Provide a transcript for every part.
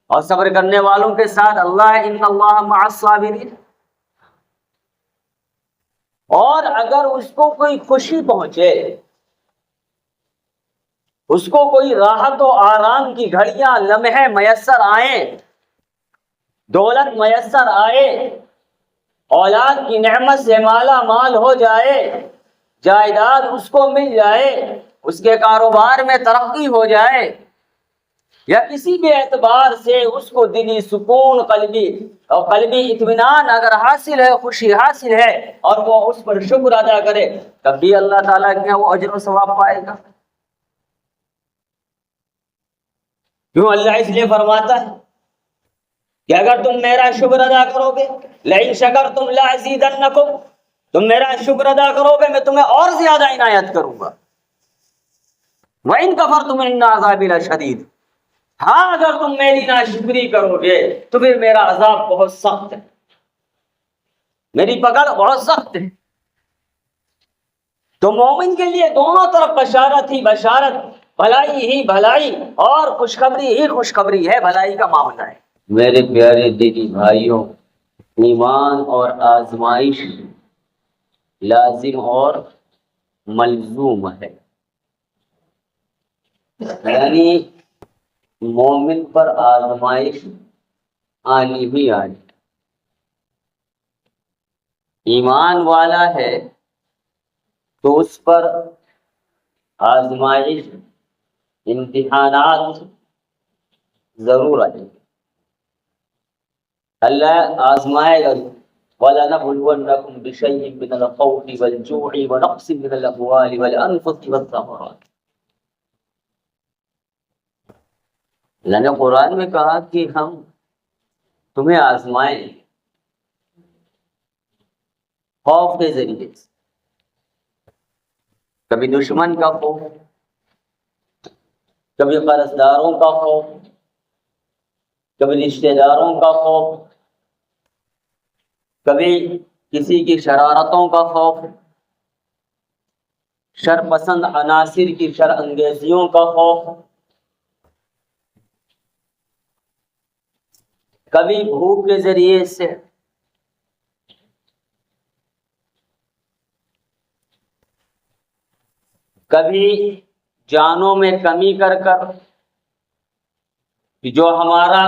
اور صبر کرنے والوں کے ساتھ اللہ ہے، ان اللہ مع الصابرین۔ اور اگر اس کو کوئی خوشی پہنچے، اس کو کوئی راحت و آرام کی گھڑیاں لمحے میسر آئیں، دولت میسر آئے، اولاد کی نعمت سے مالا مال ہو جائے، جائیداد اس کو مل جائے، اس کے کاروبار میں ترقی ہو جائے، یا کسی بھی اعتبار سے اس کو دلی سکون، قلبی اطمینان اگر حاصل ہے، خوشی حاصل ہے، اور وہ اس پر شکر ادا کرے، تب بھی اللہ تعالیٰ کے یہاں وہ اجر و ثواب پائے گا۔ کیوں اللہ اس لیے فرماتا ہے کہ اگر تم میرا شکر ادا کرو گے، لئن شکرتم لازیدنکم، تم میرا شکر ادا کرو گے میں تمہیں اور زیادہ عنایت کروں گا، وَإِن كَفَرْتُمْ إِنَّ عَذَابِي لَشَدِيدٌ، ہاں اگر تم میری ناشکری کرو گے تو پھر میرا عذاب بہت سخت ہے، میری پکڑ بہت سخت ہے۔ تو مومن کے لیے دونوں طرف بشارت ہی بشارت، بھلائی ہی بھلائی اور خوشخبری ہی خوشخبری ہے، بھلائی کا معاملہ ہے۔ میرے پیارے دینی بھائیوں، ایمان اور آزمائش لازم اور ملزوم ہے، یعنی مومن پر آزمائش آنی ہی آنی۔ ایمان والا ہے تو اس پر آزمائش، امتحانات ضرور آئیں گے، اللہ آزمائے گا۔ وَلَنَبْلُوَنَّكُمْ بِشَيْءٍ مِّنَ الْخَوْفِ وَالْجُوعِ وَنَقْصٍ مِّنَ الْأَمْوَالِ وَالْأَنفُسِ وَالثَّمَرَاتِ۔ اللہ نے قرآن میں کہا کہ ہم تمہیں آزمائیں خوف کے ذریعے سے، کبھی دشمن کا خوف، کبھی قرضداروں کا خوف، کبھی رشتہ داروں کا خوف، کبھی کسی کی شرارتوں کا خوف، شر پسند عناصر کی شر انگیزیوں کا خوف، کبھی بھوک کے ذریعے سے، کبھی جانوں میں کمی کر کر، کہ جو ہمارا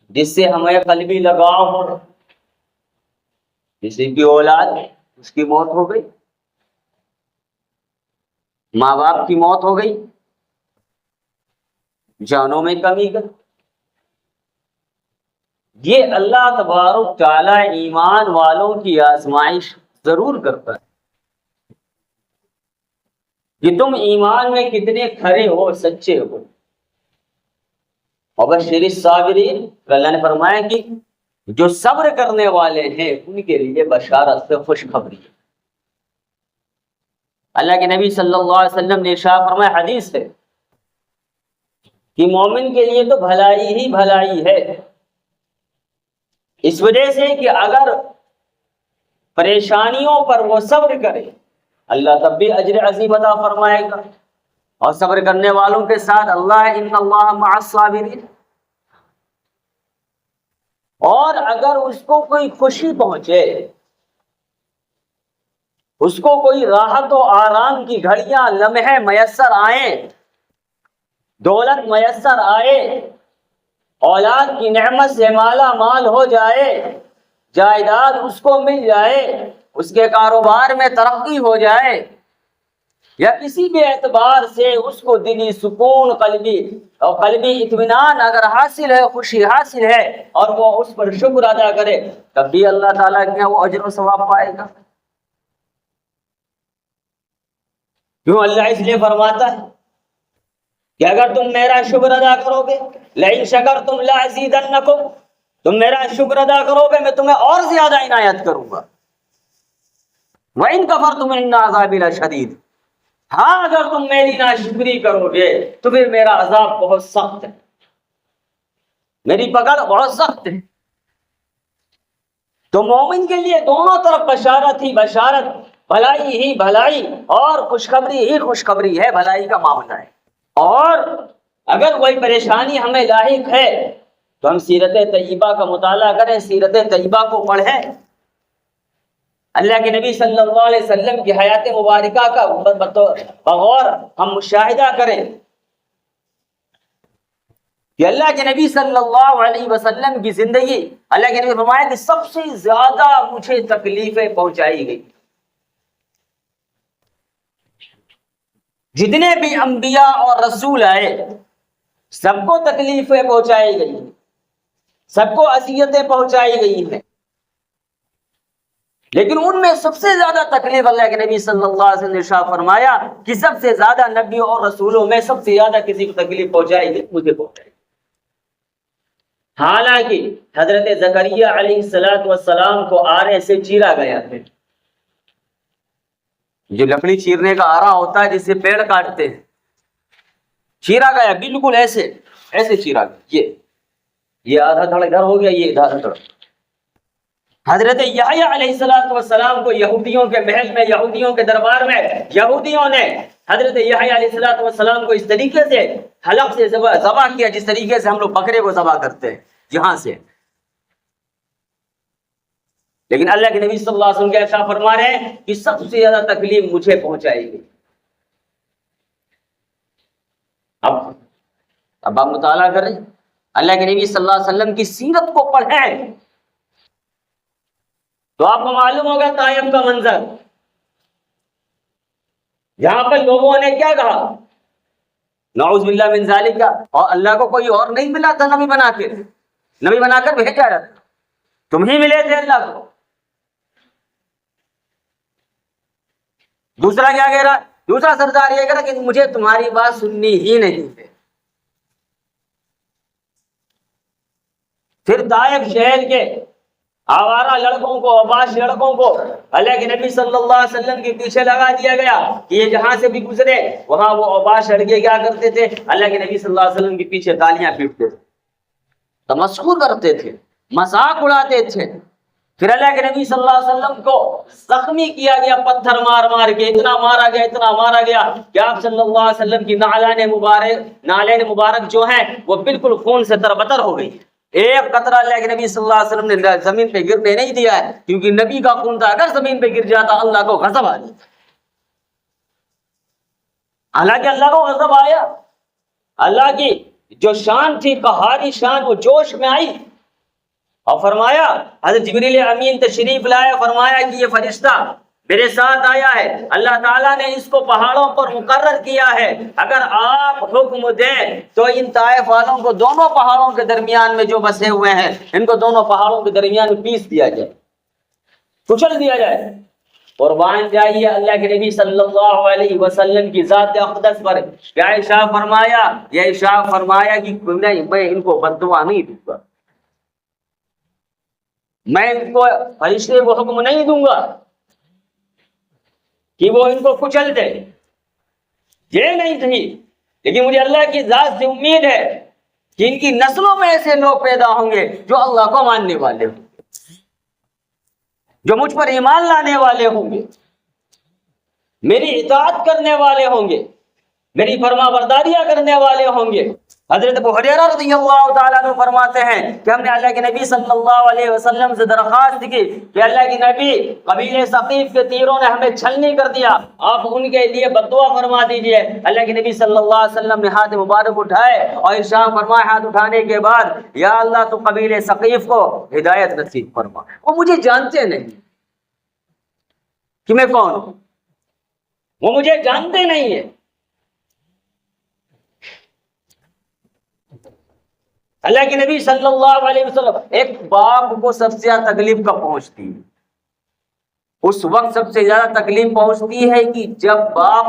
جس سے ہمیں قلبی لگاؤ ہو، کسی کی اولاد اس کی موت ہو گئی، ماں باپ کی موت ہو گئی، جانوں میں کمی کر، یہ اللہ تبارک تعالی ایمان والوں کی آزمائش ضرور کرتا ہے کہ تم ایمان میں کتنے کھرے ہو، سچے ہو۔ وبشر الصابرین، اللہ نے فرمایا کہ جو صبر کرنے والے ہیں ان کے لیے بشارت سے خوشخبری ہے۔ اللہ کے نبی صلی اللہ علیہ وسلم نے ارشاد فرمایا، حدیث ہے کہ مومن کے لیے تو بھلائی ہی بھلائی ہے، اس وجہ سے کہ اگر پریشانیوں پر وہ صبر کرے اللہ تب بھی اجر عظیم عطا فرمائے گا۔ اور صبر کرنے والوں کے ساتھ اللہ ہے، ان اللہ مع الصابرین۔ اور اگر اس کو کوئی خوشی پہنچے، اس کو کوئی راحت و آرام کی گھڑیاں لمحے میسر آئیں، دولت میسر آئے، اولاد کی نعمت سے مالا مال ہو جائے، جائیداد اس کو مل جائے، اس کے کاروبار میں ترقی ہو جائے، یا کسی بھی اعتبار سے اس کو دلی سکون، قلبی اطمینان اگر حاصل ہے، خوشی حاصل ہے، اور وہ اس پر شکر ادا کرے، تب بھی اللہ تعالیٰ کے یہاں وہ اجر و ثواب پائے گا۔ کیوں اللہ اس لیے فرماتا ہے کہ اگر تم میرا شکر ادا کرو گے، لئن شکرتم لازیدنکم، تم میرا شکر ادا کرو گے میں تمہیں اور زیادہ عنایت کروں گا، وَإِن كَفَرْتُمْ إِنَّ عَذَابِي لَشَدِيدٌ، ہاں اگر تم میری ناشکری کرو گے تو پھر میرا عذاب بہت سخت ہے، میری پکڑ بہت سخت ہے۔ تو مومن کے لیے دونوں طرف بشارت ہی بشارت، بھلائی ہی بھلائی اور خوشخبری ہی خوشخبری ہے، بھلائی کا معاملہ ہے۔ اور اگر کوئی پریشانی ہمیں لاحق ہے تو ہم سیرت طیبہ کا مطالعہ کریں، سیرت طیبہ کو پڑھیں، اللہ کے نبی صلی اللہ علیہ وسلم کی حیات مبارکہ کا بغور ہم مشاہدہ کریں کہ اللہ کے نبی صلی اللہ علیہ وسلم کی زندگی، اللہ کے نبی فرمایا کہ سب سے زیادہ مجھے تکلیفیں پہنچائی گئی، جتنے بھی انبیاء اور رسول آئے سب کو تکلیفیں پہنچائی گئی، سب کو اذیتیں پہنچائی گئی ہیں، لیکن ان میں سب سے زیادہ تکلیف اللہ کے نبی صلی اللہ علیہ وسلم نے ارشاد فرمایا کہ سب سے زیادہ نبیوں اور رسولوں میں سب سے زیادہ کسی کو تکلیف پہنچائی گئی مجھے پہنچائی۔ حالانکہ حضرت زکریا علیہ السلام کو آرے سے چیرا گیا تھا، جو لکڑی چیرنے کا آرا ہوتا ہے جس سے پیڑ کاٹتے ہیں، چیرا گیا، بالکل ایسے ایسے چیرا گیا، یہ آدھا دھڑ ادھر ہو گیا، یہ آدھا دھڑ۔ حضرت یحییٰ علیہ السلام کو یہودیوں کے محل میں، یہودیوں کے دربار میں یہودیوں نے حضرت یحییٰ علیہ السلام کو اس طریقے سے حلق سے ذبح کیا جس طریقے سے ہم لوگ بکرے کو ذبح کرتے ہیں یہاں سے، لیکن اللہ کے نبی صلی اللہ علیہ وسلم کے ارشاد فرما رہے ہیں کہ سب سے زیادہ تکلیف مجھے پہنچائی گئی۔ اب آپ مطالعہ کریں، اللہ کے نبی صلی اللہ علیہ وسلم کی سیرت کو پڑھیں تو آپ کو معلوم ہوگا طائف کا منظر، یہاں پر لوگوں نے کیا کہا، نعوذ باللہ من ذالک، اور اللہ کو کوئی اور نہیں ملا تھا نبی بنا کر بھیجا رہا تھا، تم ہی ملے تھے اللہ کو۔ دوسرا کیا کہہ رہا، دوسرا سردار یہ کہہ رہا کہ مجھے تمہاری بات سننی ہی نہیں ہے۔ پھر طائف شہر کے آوارہ لڑکوں کو، اوباش لڑکوں کو اللہ کے نبی صلی اللہ علیہ وسلم کے پیچھے لگا دیا گیا کہ یہ جہاں سے بھی گزرے وہاں وہ اوباش لڑکے کیا کرتے تھے، اللہ کے نبی صلی اللہ علیہ وسلم کے پیچھے تالیاں پیٹتے تھے، تمسخر کرتے تھے، مذاق اڑاتے تھے۔ پھر اللہ کے نبی صلی اللہ علیہ وسلم کو زخمی کیا گیا، پتھر مار مار کے اتنا مارا گیا کہ آپ صلی اللہ علیہ وسلم کی نالین مبارک جو ہیں وہ بالکل خون سے تربتر ہو گئی، ایک قطرہ اللہ کے نبی صلی اللہ علیہ وسلم نے زمین پہ گرنے نہیں دیا ہے، کیونکہ نبی کا خون تھا، اگر زمین پہ گر جاتا اللہ کو غضب آ جاتا۔ حالانکہ اللہ کو غضب آیا، اللہ کی جو شان تھی، قہاری شان، وہ جوش میں آئی اور فرمایا، حضرت جبریل امین تشریف لائے، فرمایا کہ یہ فرشتہ میرے ساتھ آیا ہے، اللہ تعالیٰ نے اس کو پہاڑوں پر مقرر کیا ہے، اگر آپ حکم دیں تو ان طائف والوں کو دونوں پہاڑوں کے درمیان میں جو بسے ہوئے ہیں ان کو دونوں پہاڑوں کے درمیان میں پیس دیا جائے، کچل دیا جائے، قربان جائیے اللہ کے نبی صلی اللہ علیہ وسلم کی ذات اقدس پر۔ کیا ارشاد فرمایا، یہ ارشاد فرمایا کہ نہیں، میں ان کو بد دعا نہیں دوں گا، میں ان کو فرشتے کو حکم نہیں دوں گا کہ وہ ان کو کچل دے، یہ نہیں صحیح، لیکن مجھے اللہ کی ذات سے امید ہے کہ ان کی نسلوں میں ایسے لوگ پیدا ہوں گے جو اللہ کو ماننے والے ہوں گے، جو مجھ پر ایمان لانے والے ہوں گے، میری اطاعت کرنے والے ہوں گے، میری فرما برداریاں کرنے والے ہوں گے۔ حضرت ابو ہریرہ رضی اللہ تعالیٰ عنہ فرماتے ہیں کہ ہم نے اللہ کے نبی صلی اللہ علیہ وسلم سے درخواست کی کہ اللہ کے نبی قبیلے ثقیف کے تیروں نے ہمیں چھلنی کر دیا، آپ ان کے لیے بد دعا فرما دیجئے۔ اللہ کے نبی صلی اللہ علیہ وسلم نے ہاتھ مبارک اٹھائے اور ارشاد فرمایا، ہاتھ اٹھانے کے بعد، یا اللہ تو قبیلے ثقیف کو ہدایت نصیب فرما۔ وہ مجھے جانتے نہیں کہ میں کون ہوں، وہ مجھے جانتے نہیں ہیں۔ اللہ کے نبی صلی اللہ علیہ وسلم، ایک باپ کو سب سے زیادہ تکلیف کب پہنچتی ہے؟ اس وقت سب سے زیادہ تکلیف پہنچتی ہے کہ جب باپ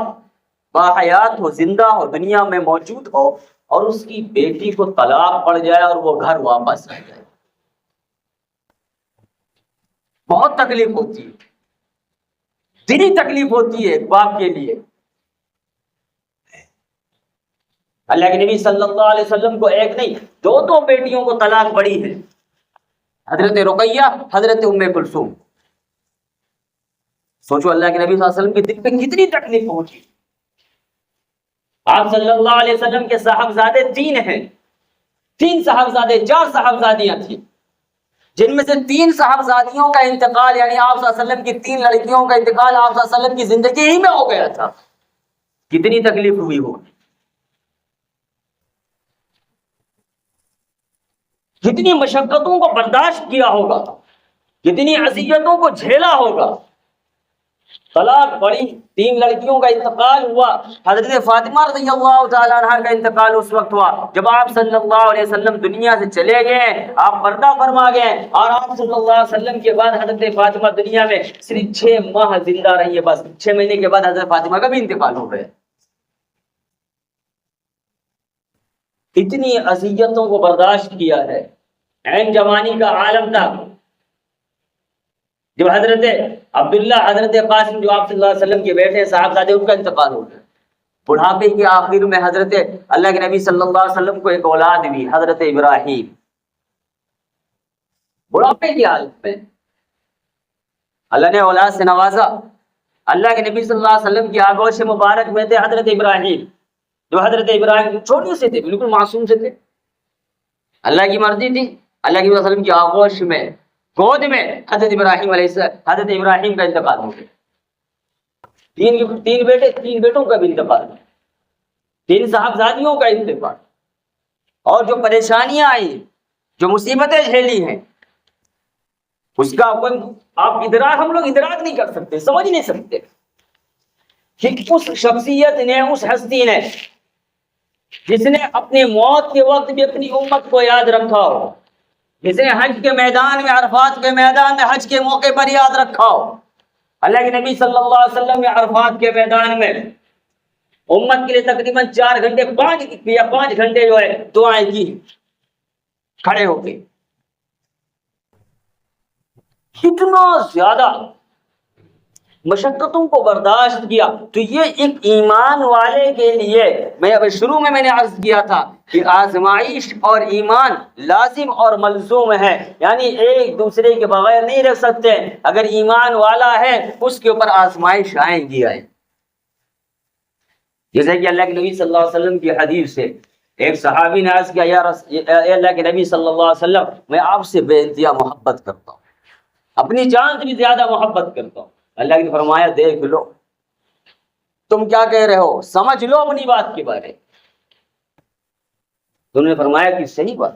باحیات ہو، زندہ ہو، دنیا میں موجود ہو، اور اس کی بیٹی کو طلاق پڑ جائے اور وہ گھر واپس آ جائے، بہت تکلیف ہوتی ہے، دلی تکلیف ہوتی ہے ایک باپ کے لیے۔ اللہ کے نبی صلی اللہ علیہ وسلم کو ایک نہیں دو بیٹیوں کو طلاق پڑی ہے، حضرت رقیہ، حضرت ام کلثوم۔ سوچو اللہ کے نبی صلی اللہ علیہ وسلم کے دل پہ کتنی تکلیف پہنچی۔ آپ صلی اللہ علیہ وسلم کے صاحبزادے 3 ہیں، 3 صاحبزادے، 4 صاحبزادیاں تھیں، جن میں سے 3 صاحبزادیوں کا انتقال، یعنی آپ صلی اللہ علیہ وسلم کی 3 لڑکیوں کا انتقال آپ صلی اللہ علیہ وسلم کی زندگی ہی میں ہو گیا تھا. کتنی تکلیف ہوئی ہوگی، کتنی مشقتوں کو برداشت کیا ہوگا، کتنی اذیتوں کو جھیلا ہوگا. طلاق پڑی، 3 لڑکیوں کا انتقال ہوا. حضرت فاطمہ رضی اللہ تعالیٰ عنہ کا انتقال اس وقت ہوا جب آپ صلی اللہ علیہ وسلم دنیا سے چلے گئے، آپ پردہ فرما گئے، اور آپ صلی اللہ علیہ وسلم کے بعد حضرت فاطمہ دنیا میں صرف 6 ماہ زندہ رہی ہے. بس 6 مہینے کے بعد حضرت فاطمہ کا بھی انتقال ہو گیا. اتنی اذیتوں کو برداشت کیا ہے. عین جوانی کا عالم تھا جب حضرت عبداللہ، حضرت قاسم جو آپ صلی اللہ علیہ وسلم کے بیٹے صاحبزادے، ان کا انتقال ہو گیا. بڑھاپے کے آخر میں حضرت اللہ کے نبی صلی اللہ علیہ وسلم کو ایک اولاد ہوئی، حضرت ابراہیم. بڑھاپے کی حالت میں اللہ نے اولاد سے نوازا. اللہ کے نبی صلی اللہ علیہ وسلم کی آغوش مبارک میں تھے حضرت ابراہیم. جو حضرت ابراہیم چھوٹے سے تھے، بالکل معصوم سے تھے، اللہ کی مرضی تھی. اللہ کے وسلم کی آغوش میں، گود میں حضرت ابراہیم علیہ السلام، حضرت ابراہیم کا انتقال ہو گیا. 3 بیٹے، 3 بیٹوں کا بھی انتقال، 3 صاحبزادیوں کا انتقال. اور جو پریشانیاں آئی، جو مصیبتیں جھیلی ہیں، اس کا آپ ادراک، ہم لوگ ادراک نہیں کر سکتے، سمجھ نہیں سکتے کہ اس شخصیت نے، اس ہستی نے، جس نے اپنی موت کے وقت بھی اپنی امت کو یاد رکھا ہو، جس نے حج کے میدان میں، عرفات کے میدان میں حج کے موقع پر یاد رکھا ہو. اللہ کے نبی صلی اللہ علیہ وسلم نے عرفات کے میدان میں امت کے لیے تقریباً 4 گھنٹے 5 گھنٹے جو ہے دعائیں کی، کھڑے ہو کے. کتنا زیادہ مشقتوں کو برداشت کیا. تو یہ ایک ایمان والے کے لیے، میں اب شروع میں نے عرض کیا تھا کہ آزمائش اور ایمان لازم اور ملزوم ہے، یعنی ایک دوسرے کے بغیر نہیں رہ سکتے. اگر ایمان والا ہے اس کے اوپر آزمائش آئیں گی. جیسے کہ اللہ کے نبی صلی اللہ علیہ وسلم کی حدیث سے ایک صحابی نے عرض کیا، یا اللہ کے نبی صلی اللہ علیہ وسلم، میں آپ سے بے انتہا محبت کرتا ہوں، اپنی جان سے بھی زیادہ محبت کرتا ہوں. اللہ نے فرمایا، دیکھ لو تم کیا کہہ رہے ہو، سمجھ لو اپنی بات کے بارے. تو انہوں نے فرمایا کہ صحیح بات،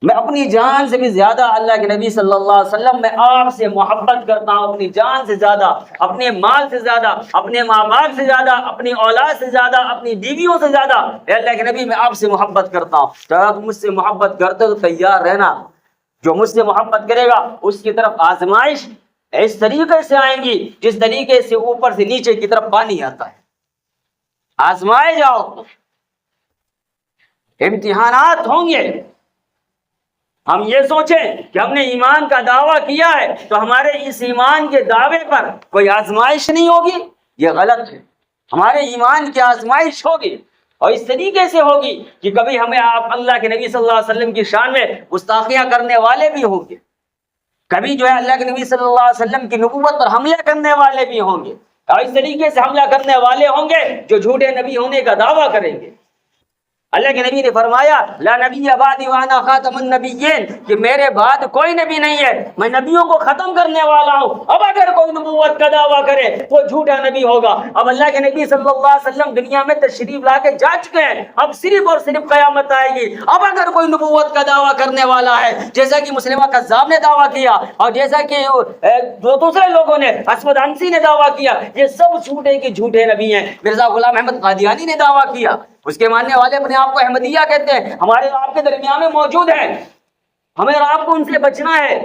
میں اپنی جان سے بھی زیادہ اللہ کے نبی صلی اللہ علیہ وسلم، میں آپ سے محبت کرتا ہوں، اپنی جان سے زیادہ، اپنے مال سے زیادہ، اپنے ماں باپ سے زیادہ، اپنی اولاد سے زیادہ، اپنی بیویوں سے زیادہ. اے اللہ کے نبی، میں آپ سے محبت کرتا ہوں. تو اگر تم مجھ سے محبت کرتے ہو تو تیار رہنا، جو مجھ سے محبت کرے گا اس کی طرف آزمائش اس طریقے سے آئیں گی جس طریقے سے اوپر سے نیچے کی طرف پانی آتا ہے. آزمائے جاؤ، امتحانات ہوں گے. ہم یہ سوچیں کہ ہم نے ایمان کا دعویٰ کیا ہے تو ہمارے اس ایمان کے دعوے پر کوئی آزمائش نہیں ہوگی، یہ غلط ہے. ہمارے ایمان کی آزمائش ہوگی، اور اس طریقے سے ہوگی کہ کبھی ہمیں آپ اللہ کے نبی صلی اللہ علیہ وسلم کی شان میں گستاخیاں کرنے والے بھی ہوں گے، کبھی جو ہے اللہ کے نبی صلی اللہ علیہ وسلم کی نبوت پر حملہ کرنے والے بھی ہوں گے، اور اس طریقے سے حملہ کرنے والے ہوں گے جو جھوٹے نبی ہونے کا دعویٰ کریں گے. اللہ کے نبی نے فرمایا، لا نبی بعدی وانا خاتم النبیین، کہ میرے بعد کوئی نبی نہیں ہے، میں نبیوں کو ختم کرنے والا ہوں. اب اگر کوئی نبوت کا دعویٰ کرے وہ جھوٹا نبی ہوگا. اب اللہ کے نبی صلی اللہ علیہ وسلم دنیا میں تشریف لا کے جا چکے ہیں، اب صرف اور صرف قیامت آئے گی. اب اگر کوئی نبوت کا دعویٰ کرنے والا ہے، جیسا کہ مسلمہ کذاب نے دعویٰ کیا، اور جیسا کہ دوسرے لوگوں نے، اسود انسی نے دعویٰ کیا، یہ سب جھوٹے کے جھوٹے نبی ہیں. مرزا غلام احمد قادیانی نے دعویٰ کیا، اس کے ماننے والے اپنے آپ کو احمدیہ کہتے ہیں، ہمارے آپ کے درمیان میں موجود ہیں، ہمیں اور آپ کو ان سے بچنا ہے.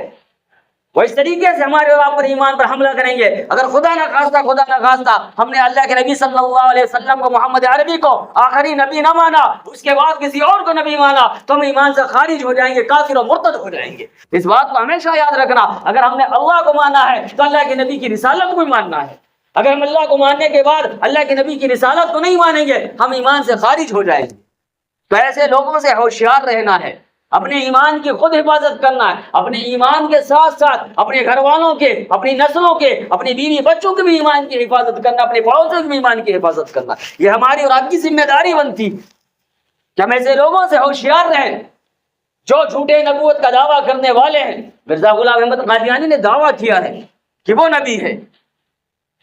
وہ اس طریقے سے ہمارے اور آپ پر ایمان پر حملہ کریں گے. اگر خدا نہ خواستہ ہم نے اللہ کے نبی صلی اللہ علیہ وسلم کو، محمد عربی کو آخری نبی نہ مانا، اس کے بعد کسی اور کو نبی مانا، تو ہم ایمان سے خارج ہو جائیں گے، کافر و مرتد ہو جائیں گے. اس بات کو ہمیشہ یاد رکھنا. اگر ہم نے اللہ کو مانا ہے تو اللہ کے نبی کی رسالت کو بھی ماننا ہے. اگر ہم اللہ کو ماننے کے بعد اللہ کے نبی کی رسالت کو نہیں مانیں گے، ہم ایمان سے خارج ہو جائیں گے. تو ایسے لوگوں سے ہوشیار رہنا ہے. اپنے ایمان کی خود حفاظت کرنا ہے، اپنے ایمان کے ساتھ ساتھ اپنے گھر والوں کے، اپنی نسلوں کے، اپنی بیوی بچوں کے بھی ایمان کی حفاظت کرنا، اپنے پڑوسیوں کے بھی ایمان کی حفاظت کرنا. یہ ہماری اور آپ کی ذمہ داری بنتی کہ ہم ایسے لوگوں سے ہوشیار رہیں جو جھوٹے نبوت کا دعویٰ کرنے والے ہیں. مرزا غلام احمد قادیانی نے دعویٰ کیا ہے کہ وہ نبی ہے.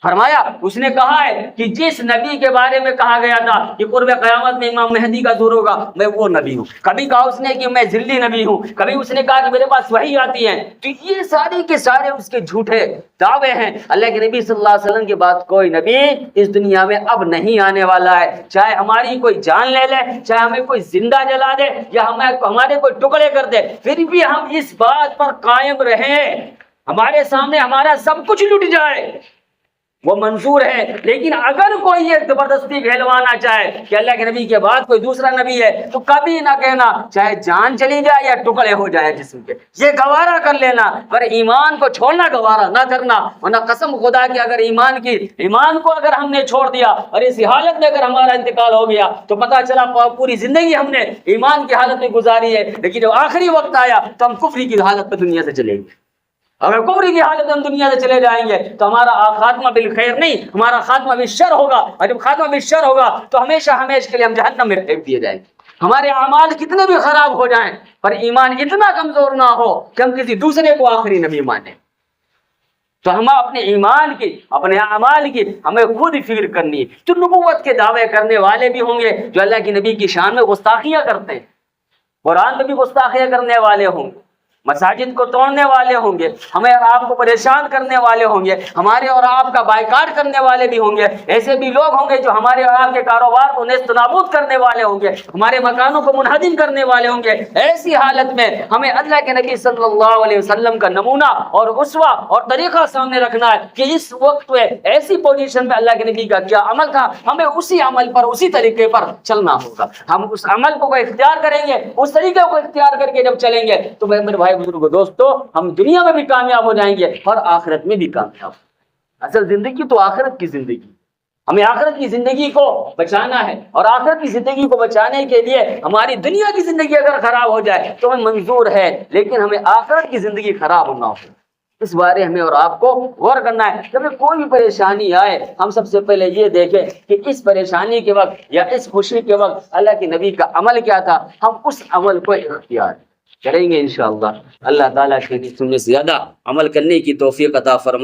فرمایا، اس نے کہا ہے کہ جس نبی کے بارے میں کہا گیا تھا کہ قرب قیامت میں امام مہدی کا ظہور ہوگا، میں وہ نبی ہوں. کبھی کہا اس نے کہ میں ذلی نبی ہوں، کبھی اس نے کہا کہ میرے پاس وحی آتی ہے. تو یہ سارے کے سارے اس کے جھوٹے دعوے ہیں. اللہ کے نبی صلی اللہ علیہ وسلم کے بعد کوئی نبی اس دنیا میں اب نہیں آنے والا ہے. چاہے ہماری کوئی جان لے لے، چاہے ہمیں کوئی زندہ جلا دے یا ہمارے کوئی ٹکڑے کر دے، پھر بھی ہم اس بات پر قائم رہیں. ہمارے سامنے ہمارا سب کچھ لٹ جائے وہ منظور ہے، لیکن اگر کوئی یہ زبردستی کہلوانا چاہے کہ اللہ کے نبی کے بعد کوئی دوسرا نبی ہے، تو کبھی نہ کہنا، چاہے جان چلی جائے یا ٹکڑے ہو جائے جسم کے. یہ گوارا کر لینا، پر ایمان کو چھوڑنا گوارا نہ کرنا. ورنہ قسم خدا کی اگر ایمان کو اگر ہم نے چھوڑ دیا اور اس حالت میں اگر ہمارا انتقال ہو گیا تو پتہ چلا پوری زندگی ہم نے ایمان کی حالت میں گزاری ہے، لیکن جب آخری وقت آیا تو ہم کفر کی حالت میں دنیا سے چلے گئے. اگر کفر کی حالت میں ہم دنیا سے چلے جائیں گے تو ہمارا خاتمہ بالخیر نہیں، ہمارا خاتمہ بالشر ہوگا. اور جب خاتمہ بالشر ہوگا تو ہمیشہ کے لیے ہم جہنم میں پھینک دیے جائیں گے. ہمارے اعمال کتنے بھی خراب ہو جائیں پر ایمان اتنا کمزور نہ ہو کہ ہم کسی دوسرے کو آخری نبی مانیں. تو ہم اپنے ایمان کی، اپنے اعمال کی ہمیں خود فکر کرنی ہے. تو نبوت کے دعوے کرنے والے بھی ہوں گے جو اللہ کی نبی کی شان میں گستاخیاں کرتے ہیں، قرآن میں بھی گستاخیاں کرنے والے ہوں گے، مساجد کو توڑنے والے ہوں گے، ہمیں اور آپ کو پریشان کرنے والے ہوں گے، ہمارے اور آپ کا بائیکاٹ کرنے والے بھی ہوں گے. ایسے بھی لوگ ہوں گے جو ہمارے اور آپ کے کاروبار کو نیست نابود کرنے والے ہوں گے، ہمارے مکانوں کو منہدم کرنے والے ہوں گے. ایسی حالت میں ہمیں اللہ کے نبی صلی اللہ علیہ وسلم کا نمونہ اور اسوہ اور طریقہ سامنے رکھنا ہے کہ اس وقت میں ایسی پوزیشن میں اللہ کے نبی کا کیا عمل تھا، ہمیں اسی عمل پر، اسی طریقے پر چلنا ہوگا. ہم اس عمل کو اختیار کریں گے، اس طریقے کو اختیار کر کے جب چلیں گے تو میرے بھائی بزرگوں دوستو، ہم دنیا میں بھی کامیاب ہو جائیں گے اور آخرت میں بھی کامیاب. اصل زندگی تو آخرت کی زندگی، ہمیں آخرت کی زندگی کو بچانا ہے. اور آخرت کی زندگی کو بچانے کے لیے ہماری دنیا کی زندگی اگر خراب ہو جائے تو ہمیں منظور ہے، لیکن ہمیں آخرت کی زندگی خراب نہ ہو. اس بارے ہمیں اور آپ کو غور کرنا ہے. جب کوئی بھی پریشانی آئے ہم سب سے پہلے یہ دیکھیں کہ اس پریشانی کے وقت یا اس خوشی کے وقت اللہ کے نبی کا عمل کیا تھا، ہم اس عمل کو اختیار کریں گے انشاءاللہ. اللہ تعالیٰ سے زیادہ عمل کرنے کی توفیق عطا فرمائے.